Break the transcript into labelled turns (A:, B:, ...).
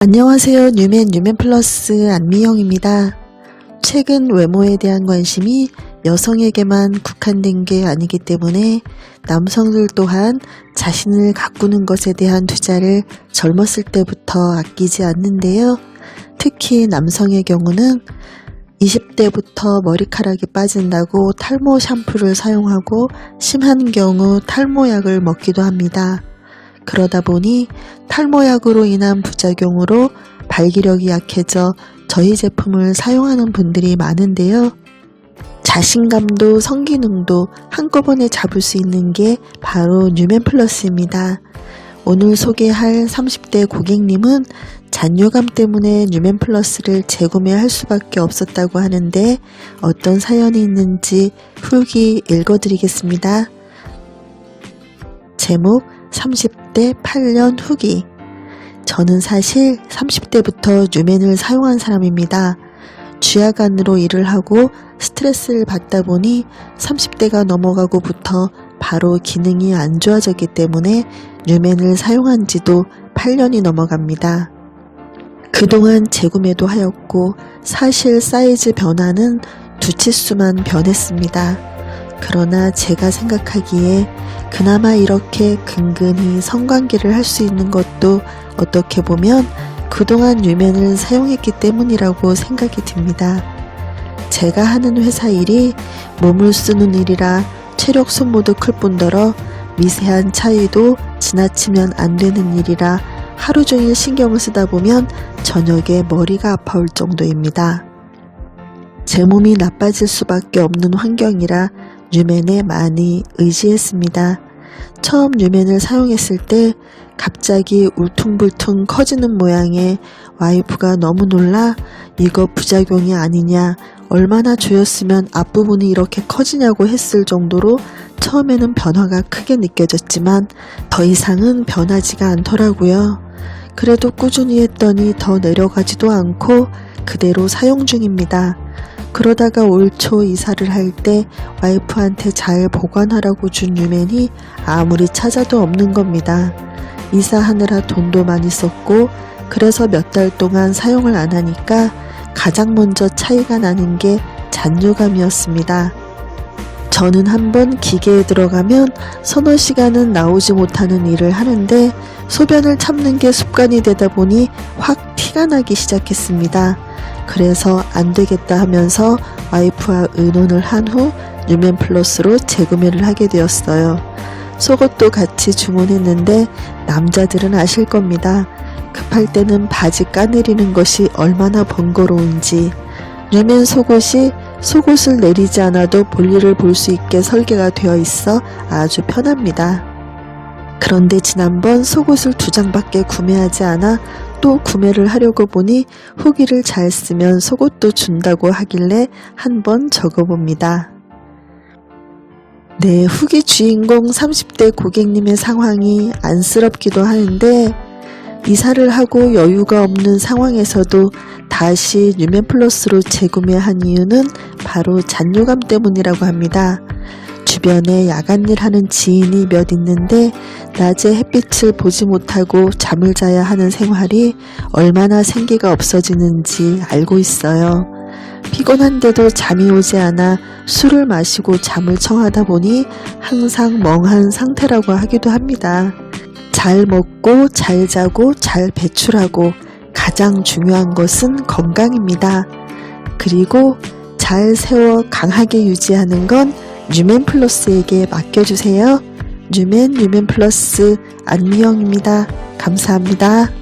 A: 안녕하세요. 뉴맨 플러스 안미영입니다. 최근 외모에 대한 관심이 여성에게만 국한된 게 아니기 때문에 남성들 또한 자신을 가꾸는 것에 대한 투자를 젊었을 때부터 아끼지 않는데요. 특히 남성의 경우는 20대부터 머리카락이 빠진다고 탈모 샴푸를 사용하고 심한 경우 탈모약을 먹기도 합니다. 그러다 보니 탈모약으로 인한 부작용으로 발기력이 약해져 저희 제품을 사용하는 분들이 많은데요. 자신감도 성기능도 한꺼번에 잡을 수 있는 게 바로 뉴맨 플러스입니다. 오늘 소개할 30대 고객님은 잔뇨감 때문에 뉴맨 플러스를 재구매할 수밖에 없었다고 하는데 어떤 사연이 있는지 후기 읽어드리겠습니다. 제목 30대 8년 후기. 저는 사실 30대부터 뉴맨을 사용한 사람입니다. 쥐약안으로 일을 하고 스트레스를 받다 보니 30대가 넘어가고부터 바로 기능이 안 좋아졌기 때문에 뉴맨을 사용한 지도 8년이 넘어갑니다. 그동안 재구매도 하였고 사실 사이즈 변화는 두 치수만 변했습니다. 그러나 제가 생각하기에 그나마 이렇게 근근히 성관계를 할 수 있는 것도 어떻게 보면 그동안 뉴맨을 사용했기 때문이라고 생각이 듭니다. 제가 하는 회사 일이 몸을 쓰는 일이라 체력 소모도 클 뿐더러 미세한 차이도 지나치면 안 되는 일이라 하루 종일 신경을 쓰다 보면 저녁에 머리가 아파올 정도입니다. 제 몸이 나빠질 수밖에 없는 환경이라 뉴맨에 많이 의지했습니다. 처음 뉴맨을 사용했을 때 갑자기 울퉁불퉁 커지는 모양에 와이프가 너무 놀라 이거 부작용이 아니냐, 얼마나 조였으면 앞부분이 이렇게 커지냐고 했을 정도로 처음에는 변화가 크게 느껴졌지만 더 이상은 변하지가 않더라고요. 그래도 꾸준히 했더니 더 내려가지도 않고 그대로 사용 중입니다. 그러다가 올 초 이사를 할 때 와이프한테 잘 보관하라고 준 뉴맨이 아무리 찾아도 없는 겁니다. 이사하느라 돈도 많이 썼고 그래서 몇 달 동안 사용을 안 하니까 가장 먼저 차이가 나는 게 잔뇨감이었습니다. 저는 한번 기계에 들어가면 서너 시간은 나오지 못하는 일을 하는데 소변을 참는 게 습관이 되다 보니 확 티가 나기 시작했습니다. 그래서 안 되겠다 하면서 와이프와 의논을 한 후 뉴맨 플러스로 재구매를 하게 되었어요. 속옷도 같이 주문했는데 남자들은 아실 겁니다. 급할 때는 바지 까내리는 것이 얼마나 번거로운지. 뉴맨 속옷이 속옷을 내리지 않아도 볼일을 볼 수 있게 설계가 되어 있어 아주 편합니다. 그런데 지난번 속옷을 2장밖에 구매하지 않아 또 구매를 하려고 보니 후기를 잘 쓰면 속옷도 준다고 하길래 한번 적어봅니다. 네, 후기 주인공 30대 고객님의 상황이 안쓰럽기도 하는데 이사를 하고 여유가 없는 상황에서도 다시 뉴맨 플러스로 재구매한 이유는 바로 잔뇨감 때문이라고 합니다. 주변에 야간일 하는 지인이 몇 있는데 낮에 햇빛을 보지 못하고 잠을 자야 하는 생활이 얼마나 생기가 없어지는지 알고 있어요. 피곤한데도 잠이 오지 않아 술을 마시고 잠을 청하다 보니 항상 멍한 상태라고 하기도 합니다. 잘 먹고 잘 자고 잘 배출하고 가장 중요한 것은 건강입니다. 그리고 잘 세워 강하게 유지하는 건 뉴맨 플러스에게 맡겨주세요. 뉴맨 플러스 안미영입니다. 감사합니다.